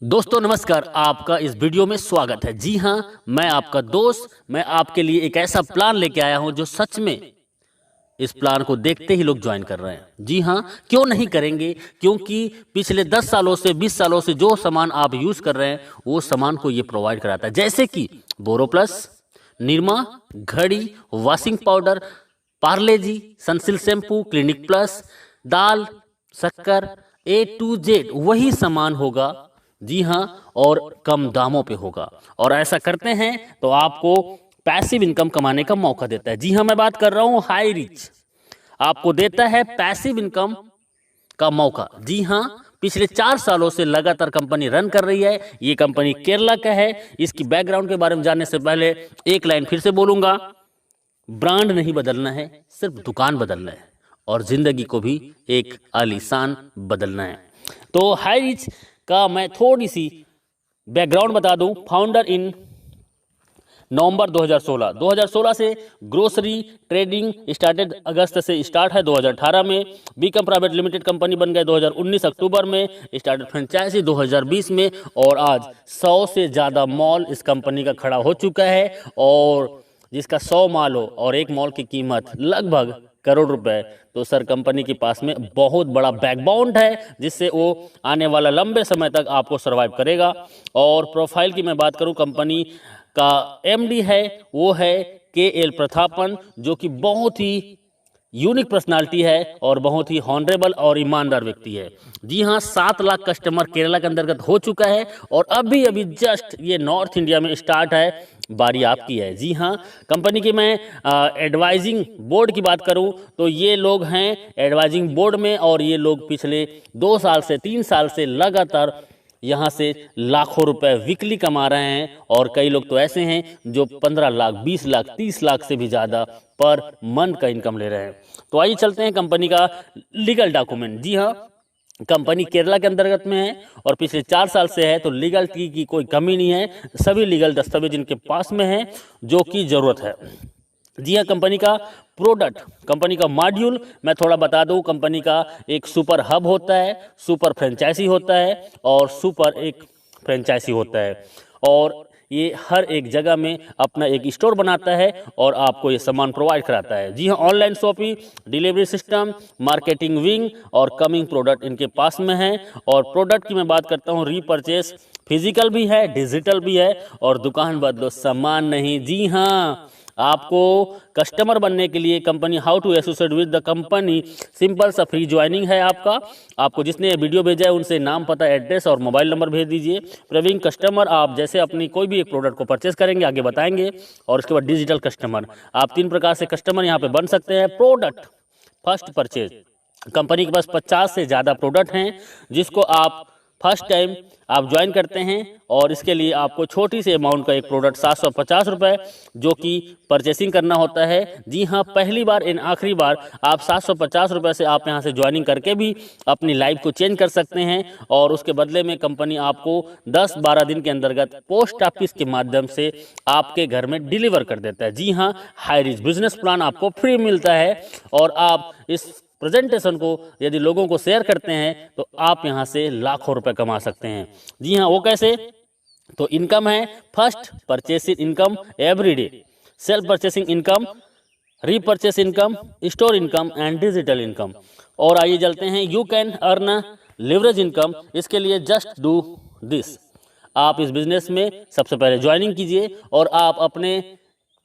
दोस्तों नमस्कार, आपका इस वीडियो में स्वागत है। जी हाँ, मैं आपका दोस्त, मैं आपके लिए एक ऐसा प्लान लेके आया हूं जो सच में इस प्लान को देखते ही लोग ज्वाइन कर रहे हैं। जी हाँ, क्यों नहीं करेंगे? क्योंकि पिछले 10 सालों से 20 सालों से जो सामान आप यूज कर रहे हैं वो सामान को ये प्रोवाइड कराता है, जैसे कि बोरो प्लस, निरमा, घड़ी, वॉशिंग पाउडर, पार्ले जी, सनसिल्क शैम्पू, क्लिनिक प्लस, दाल, शक्कर, A to Z वही सामान होगा। जी हाँ, और कम दामों पे होगा। और ऐसा करते हैं तो आपको पैसिव इनकम कमाने का मौका देता है। जी हाँ, मैं बात कर रहा हूँ हाई रिच, आपको देता है पैसिव इनकम का मौका। जी हाँ, पिछले 4 सालों से लगातार कंपनी रन कर रही है। ये कंपनी केरला का है। इसकी बैकग्राउंड के बारे में जानने से पहले एक लाइन फिर से बोलूंगा, ब्रांड नहीं बदलना है, सिर्फ दुकान बदलना है और जिंदगी को भी एक आलीशान बदलना है। तो हाई रिच का मैं थोड़ी सी बैकग्राउंड बता दूं। फाउंडर इन नवंबर 2016 से ग्रोसरी ट्रेडिंग स्टार्टेड, अगस्त से स्टार्ट है 2018 में। बीकम प्राइवेट लिमिटेड कंपनी बन गए 2019 अक्टूबर में। स्टार्टेड फ्रेंचाइजी 2020 में और आज 100 से ज़्यादा मॉल इस कंपनी का खड़ा हो चुका है। और जिसका 100 मॉल हो और एक मॉल की कीमत लगभग करोड़ रुपए, तो सर कंपनी के पास में बहुत बड़ा बैकबोन है जिससे वो आने वाला लंबे समय तक आपको सरवाइव करेगा। और प्रोफाइल की मैं बात करूं, कंपनी का एमडी है वो है KL प्रतापन, जो कि बहुत ही यूनिक पर्सनालिटी है और बहुत ही हॉनरेबल और ईमानदार व्यक्ति है। जी हाँ, 7 लाख कस्टमर केरला के अंतर्गत हो चुका है और अभी अभी जस्ट ये नॉर्थ इंडिया में स्टार्ट है, बारी आपकी है। जी हाँ, कंपनी की मैं एडवाइजिंग बोर्ड की बात करूं तो ये लोग हैं एडवाइजिंग बोर्ड में और ये लोग पिछले 2 साल से 3 साल से लगातार यहाँ से लाखों रुपए वीकली कमा रहे हैं। और कई लोग तो ऐसे हैं जो 15 लाख, 20 लाख, 30 लाख से भी ज़्यादा पर मंथ का इनकम ले रहे हैं। तो आइए चलते हैं कंपनी का लीगल डॉक्यूमेंट। जी हाँ, कंपनी केरला के अंतर्गत में है और पिछले 4 साल से है, तो लीगलिटी की कोई कमी नहीं है। सभी लीगल दस्तावेज इनके पास में है जो कि जरूरत है। जी हाँ, कंपनी का प्रोडक्ट, कंपनी का मॉड्यूल मैं थोड़ा बता दूं। कंपनी का एक सुपर हब होता है, सुपर फ्रेंचाइजी होता है और सुपर एक फ्रेंचाइजी होता है। और ये हर एक जगह में अपना एक स्टोर बनाता है और आपको ये सामान प्रोवाइड कराता है। जी हाँ, online shopping, delivery system, marketing wing और कमिंग प्रोडक्ट इनके पास में है। और प्रोडक्ट की मैं बात करता हूँ, रीपरचेस फिजिकल भी है, डिजिटल भी है और दुकान बदलो सामान नहीं। जी हाँ, आपको कस्टमर बनने के लिए company how to associate with the company, simple सा फ्री ज्वाइनिंग है आपको जिसने वीडियो भेजा है उनसे नाम, पता, एड्रेस और मोबाइल नंबर भेज दीजिए। प्रवीण कस्टमर, आप जैसे अपनी कोई भी एक प्रोडक्ट को परचेस करेंगे आगे बताएंगे। और उसके बाद डिजिटल कस्टमर, आप 3 प्रकार से कस्टमर यहाँ पे बन सकते हैं। प्रोडक्ट फर्स्ट परचेज, कंपनी के पास 50 से ज़्यादा प्रोडक्ट हैं जिसको आप फर्स्ट टाइम आप ज्वाइन करते हैं और इसके लिए आपको छोटी सी अमाउंट का एक प्रोडक्ट 750 रुपये जो कि परचेसिंग करना होता है। जी हाँ, पहली बार इन आखिरी बार आप 750 रुपये से आप यहाँ से ज्वाइनिंग करके भी अपनी लाइफ को चेंज कर सकते हैं। और उसके बदले में कंपनी आपको 10-12 दिन के अंतर्गत पोस्ट ऑफिस के माध्यम से आपके घर में डिलीवर कर देता है। जी हाँ, हाई रिच बिजनेस प्लान आपको फ्री मिलता है और आप इस प्रेजेंटेशन को यदि लोगों को शेयर करते हैं तो आप यहां से लाखों रुपए कमा सकते हैं। जी हाँ, वो कैसे? तो इनकम है first purchasing income everyday, self purchasing income, repurchase income, store income and digital income. और आइए चलते हैं, you can earn leverage income. इसके लिए जस्ट डू दिस, आप इस बिजनेस में सबसे पहले ज्वाइनिंग कीजिए और आप अपने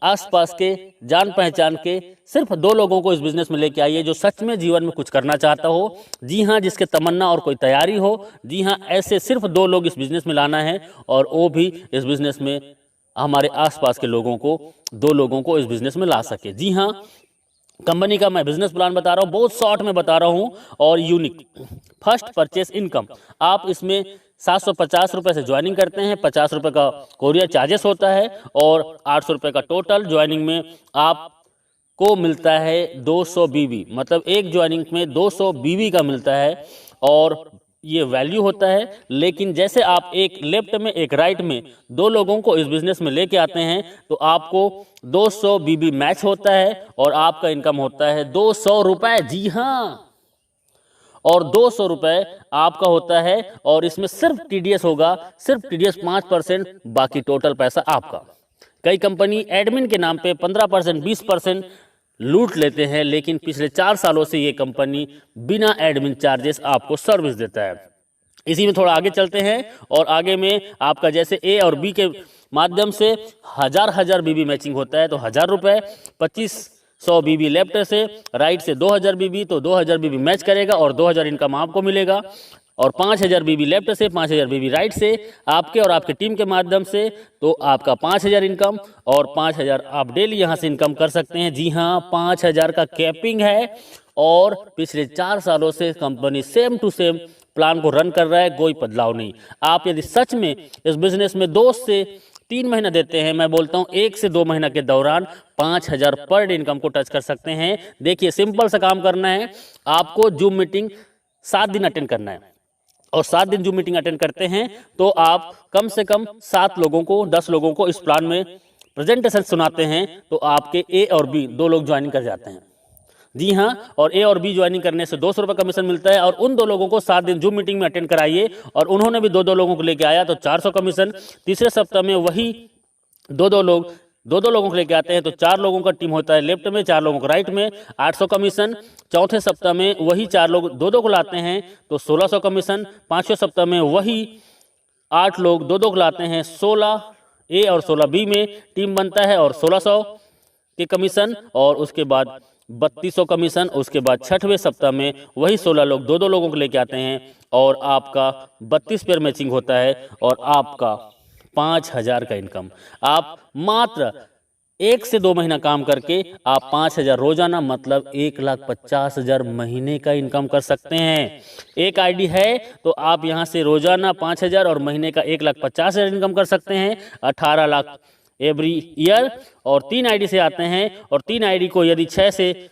आसपास के जान पहचान के सिर्फ 2 लोगों को इस बिजनेस में लेके आइए जो सच में जीवन में कुछ करना चाहता हो। जी हाँ, जिसके तमन्ना और कोई तैयारी हो। जी हाँ, ऐसे सिर्फ 2 लोग इस बिजनेस में लाना है और वो भी इस बिजनेस में हमारे आसपास के लोगों को, 2 लोगों को इस बिजनेस में ला सके। जी हाँ, कंपनी का मैं बिजनेस प्लान बता रहा हूँ, बहुत शॉर्ट में बता रहा हूँ और यूनिक। फर्स्ट परचेस इनकम, आप इसमें 750 रुपये से ज्वाइनिंग करते हैं, 50 रुपये का कोरियर चार्जेस होता है और 800 रुपये का टोटल ज्वाइनिंग में आपको मिलता है 200 बीबी, मतलब एक ज्वाइनिंग में 200 बीबी का मिलता है और ये वैल्यू होता है। लेकिन जैसे आप एक लेफ्ट में एक राइट में 2 लोगों को इस बिजनेस में लेके आते हैं तो आपको 200 बीबी मैच होता है और आपका इनकम होता है 200 रुपये। जी हाँ, और 200 रुपये आपका होता है। और इसमें सिर्फ टीडीएस होगा, सिर्फ टीडीएस 5%, बाकी टोटल पैसा आपका। कई कंपनी एडमिन के नाम पे 15%, 20% लूट लेते हैं, लेकिन पिछले 4 सालों से ये कंपनी बिना एडमिन चार्जेस आपको सर्विस देता है। इसी में थोड़ा आगे चलते हैं और आगे में आपका जैसे ए और बी के माध्यम से हजार बीबी मैचिंग होता है तो 1000 रुपये, 2500 बीबी लेफ्ट से राइट से 2000 बीबी, तो 2000 बीबी मैच करेगा और 2000 इनकम आपको मिलेगा। और 5000 बीबी लेफ्ट से, 5000 बीबी राइट से आपके और आपके टीम के माध्यम से, तो आपका 5000 इनकम और 5000 आप डेली यहाँ से इनकम कर सकते हैं। जी हाँ, 5000 का कैपिंग है और पिछले 4 सालों से company same to same plan को रन कर रहा है, कोई बदलाव नहीं। आप यदि सच में इस बिजनेस में 2 से 3 महीना देते हैं, मैं बोलता हूं 1 से 2 महीना के दौरान 5000 पर डे इनकम को टच कर सकते हैं। देखिए, सिंपल सा काम करना है, आपको जूम मीटिंग 7 दिन अटेंड करना है और 7 दिन जूम मीटिंग अटेंड करते हैं तो आप कम से कम 7 लोगों को, 10 लोगों को इस प्लान में प्रेजेंटेशन सुनाते हैं तो आपके ए और बी 2 लोग ज्वाइनिंग कर जाते हैं। जी हाँ, और ए और बी ज्वाइनिंग करने से 200 रुपये कमीशन मिलता है और उन 2 लोगों को 7 दिन जूम मीटिंग में अटेंड कराइए और उन्होंने भी 2 लोगों को लेके आया तो 400 कमीशन। तीसरे सप्ताह में वही 2 लोगों को लेके आते हैं तो 4 लोगों का टीम होता है लेफ्ट में, 4 लोगों को राइट में, 800 कमीशन। चौथे सप्ताह में वही 4 लोग 2 को लाते हैं तो 1600 कमीशन। 5वें सप्ताह में वही 8 लोग 2 को लाते हैं, 16 ए और 16 बी में टीम बनता है और 1600 के कमीशन और उसके बाद 3200 कमीशन। उसके बाद 6वें सप्ताह में वही 16 लोग 2 लोगों को लेके आते हैं और आपका 32 पेयर मैचिंग होता है और आपका 5000 का इनकम। आप मात्र 1 से 2 महीना काम करके आप 5000 रोजाना मतलब 1,50,000 महीने का इनकम कर सकते हैं। एक आईडी है तो आप यहां से रोजाना 5000 और महीने का 1,50,000 इनकम कर सकते हैं, 18 लाख एवरी ईयर। और 3 आईडी से आते हैं और 3 आईडी को यदि 6 से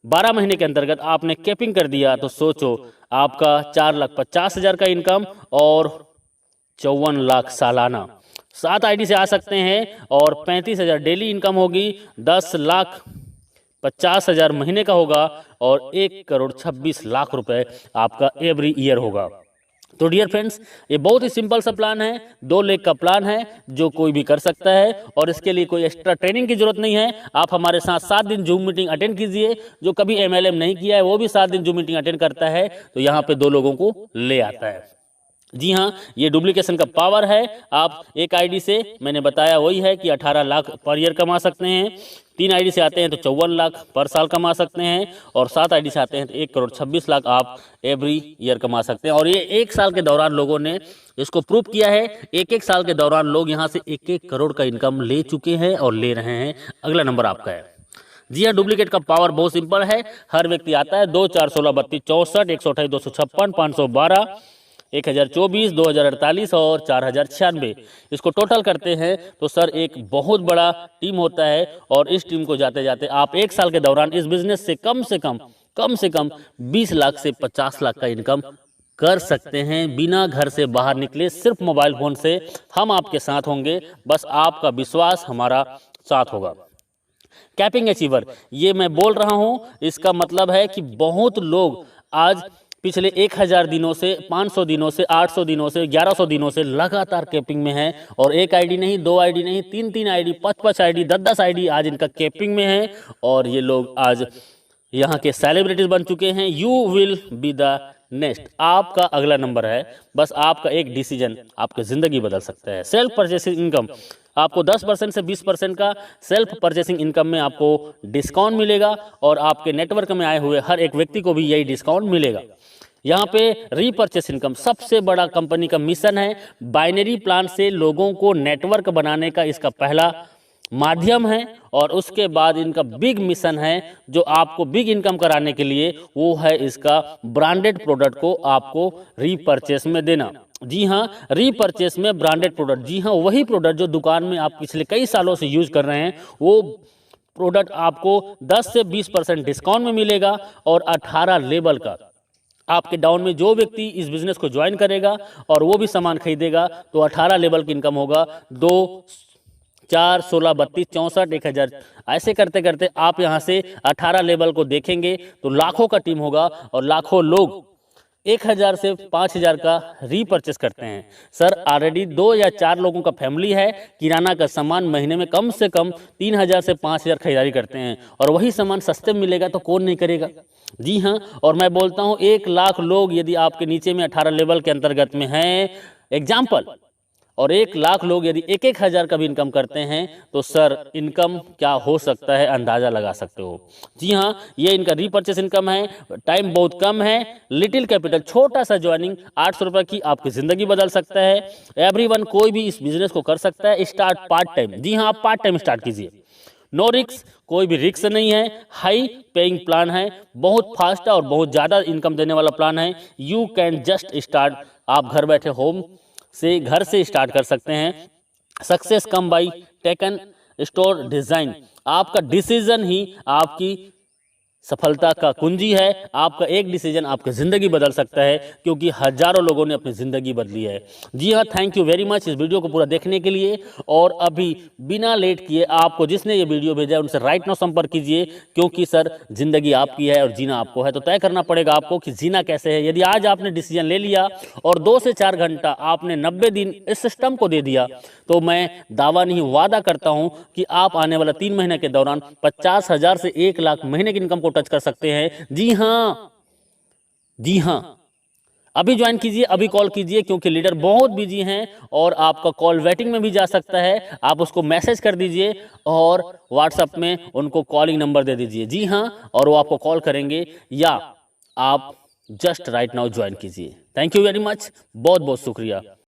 12 महीने के अंतर्गत आपने कैपिंग कर दिया तो सोचो आपका 4,50,000 का इनकम और 54 लाख सालाना। 7 आईडी से आ सकते हैं और 35,000 डेली इनकम होगी, 10,50,000 महीने का होगा और 1,26,00,000 रुपए आपका एवरी ईयर होगा। तो डियर फ्रेंड्स, ये बहुत ही सिंपल सा प्लान है, 2 लेग का प्लान है जो कोई भी कर सकता है और इसके लिए कोई एक्स्ट्रा ट्रेनिंग की जरूरत नहीं है। आप हमारे साथ 7 दिन जूम मीटिंग अटेंड कीजिए। जो कभी एमएलएम नहीं किया है वो भी 7 दिन जूम मीटिंग अटेंड करता है तो यहाँ पे 2 लोगों को ले आता है। जी हाँ, ये डुप्लीकेशन का पावर है। आप एक आईडी से, मैंने बताया वही है कि 18 लाख पर ईयर कमा सकते हैं। 3 आईडी से आते हैं तो 54 लाख पर साल कमा सकते हैं और 7 आईडी से आते हैं तो 1,26,00,000 आप एवरी ईयर कमा सकते हैं। और ये 1 साल के दौरान लोगों ने इसको प्रूव किया है। 1 साल के दौरान लोग यहाँ से 1 करोड़ का इनकम ले चुके हैं और ले रहे हैं। अगला नंबर आपका है। जी हाँ, डुप्लीकेट का पावर बहुत सिंपल है। हर व्यक्ति आता है 2, 4, 16, 32, 64, 128, 256, 512, 1024, 2048 और 4096। इसको टोटल करते हैं तो सर एक बहुत बड़ा टीम होता है और इस टीम को जाते जाते आप 1 साल के दौरान इस बिजनेस से कम से कम 20 लाख से 50 लाख का इनकम कर सकते हैं बिना घर से बाहर निकले। सिर्फ मोबाइल फोन से हम आपके साथ होंगे, बस आपका विश्वास हमारा साथ होगा। कैपिंग अचीवर, ये मैं बोल रहा हूं, इसका मतलब है कि बहुत लोग आज पिछले 1000 दिनों से, 500 दिनों से, 800 दिनों से, 1100 दिनों से लगातार कैपिंग में है और 1 आईडी नहीं, 2 आईडी नहीं, 3 आईडी, 5 आईडी, 10 आईडी आज इनका कैपिंग में है और ये लोग आज यहाँ के सेलिब्रिटीज बन चुके हैं। You will be the next, आपका अगला नंबर है। बस आपका एक डिसीजन आपकी जिंदगी बदल सकता है। सेल्फ परचेसिंग इनकम, आपको 10% से 20% का सेल्फ परचेसिंग इनकम में आपको डिस्काउंट मिलेगा और आपके नेटवर्क में आए हुए हर एक व्यक्ति को भी यही डिस्काउंट मिलेगा। यहाँ पे रीपर्चेस इनकम सबसे बड़ा कंपनी का मिशन है। बाइनरी प्लान से लोगों को नेटवर्क बनाने का इसका पहला माध्यम है और उसके बाद इनका बिग मिशन है जो आपको बिग इनकम कराने के लिए, वो है इसका ब्रांडेड प्रोडक्ट को आपको रीपर्चेस में देना। जी हाँ, रीपर्चेस में ब्रांडेड प्रोडक्ट, जी हाँ वही प्रोडक्ट जो दुकान में आप पिछले कई सालों से यूज कर रहे हैं, वो प्रोडक्ट आपको 10 से 20% डिस्काउंट में मिलेगा और 18 लेवल का आपके डाउन में जो व्यक्ति इस बिजनेस को ज्वाइन करेगा और वो भी सामान खरीदेगा तो 18 लेवल की इनकम होगा। 2, 4, 16, 32, 64, 1000 ऐसे करते करते आप यहाँ से 18 लेवल को देखेंगे तो लाखों का टीम होगा और लाखों लोग 1000 से 5000 का रीपरचेस करते हैं। सर ऑलरेडी 2 या 4 लोगों का फैमिली है, किराना का सामान महीने में कम से कम 3000 से 5000 खरीदारी करते हैं और वही सामान सस्ते में मिलेगा तो कौन नहीं करेगा। जी हाँ, और मैं बोलता हूँ 1 लाख लोग यदि आपके नीचे में 18 लेवल के अंतर्गत में हैं एग्जाम्पल, और 1 लाख लोग यदि 1-1 हज़ार का भी इनकम करते हैं तो सर इनकम क्या हो सकता है अंदाज़ा लगा सकते हो। जी हाँ, ये इनका रीपरचेस इनकम है, टाइम बहुत कम है, लिटिल कैपिटल, छोटा सा ज्वाइनिंग 800 रुपये की आपकी ज़िंदगी बदल सकता है। एवरीवन कोई भी इस बिज़नेस को कर सकता है, स्टार्ट पार्ट टाइम। जी हाँ, आप पार्ट टाइम स्टार्ट कीजिए, नो रिक्स, कोई भी रिक्स नहीं है, हाई पेइंग प्लान है, बहुत फास्ट है और बहुत ज़्यादा इनकम देने वाला प्लान है। यू कैन जस्ट स्टार्ट, आप घर बैठे होम से घर से स्टार्ट कर सकते हैं। Success come by taken store design, आपका डिसीजन ही आपकी सफलता का कुंजी है। आपका एक डिसीजन आपकी ज़िंदगी बदल सकता है, क्योंकि हजारों लोगों ने अपनी ज़िंदगी बदली है। जी हाँ, थैंक यू वेरी मच इस वीडियो को पूरा देखने के लिए। और अभी बिना लेट किए आपको जिसने ये वीडियो भेजा है उनसे राइट नाउ संपर्क कीजिए, क्योंकि सर ज़िंदगी आपकी है और जीना आपको है, तो तय करना पड़ेगा आपको कि जीना कैसे है। यदि आज आपने डिसीजन ले लिया और 2 से 4 घंटा आपने 90 दिन इस सिस्टम को दे दिया, तो मैं दावा नहीं वादा करता हूं कि आप आने वाला 3 महीने के दौरान 50,000 से 1 लाख महीने की इनकम को टच कर सकते हैं। जी हाँ, जी हाँ, अभी ज्वाइन कीजिए, अभी कॉल कीजिए, क्योंकि लीडर बहुत बिजी हैं और आपका कॉल वेटिंग में भी जा सकता है। आप उसको मैसेज कर दीजिए और व्हाट्सएप में उनको कॉलिंग नंबर दे दीजिए। जी हाँ, और वो आपको कॉल करेंगे, या आप जस्ट राइट नाउ ज्वाइन कीजिए। थैंक यू वेरी मच, बहुत बहुत शुक्रिया।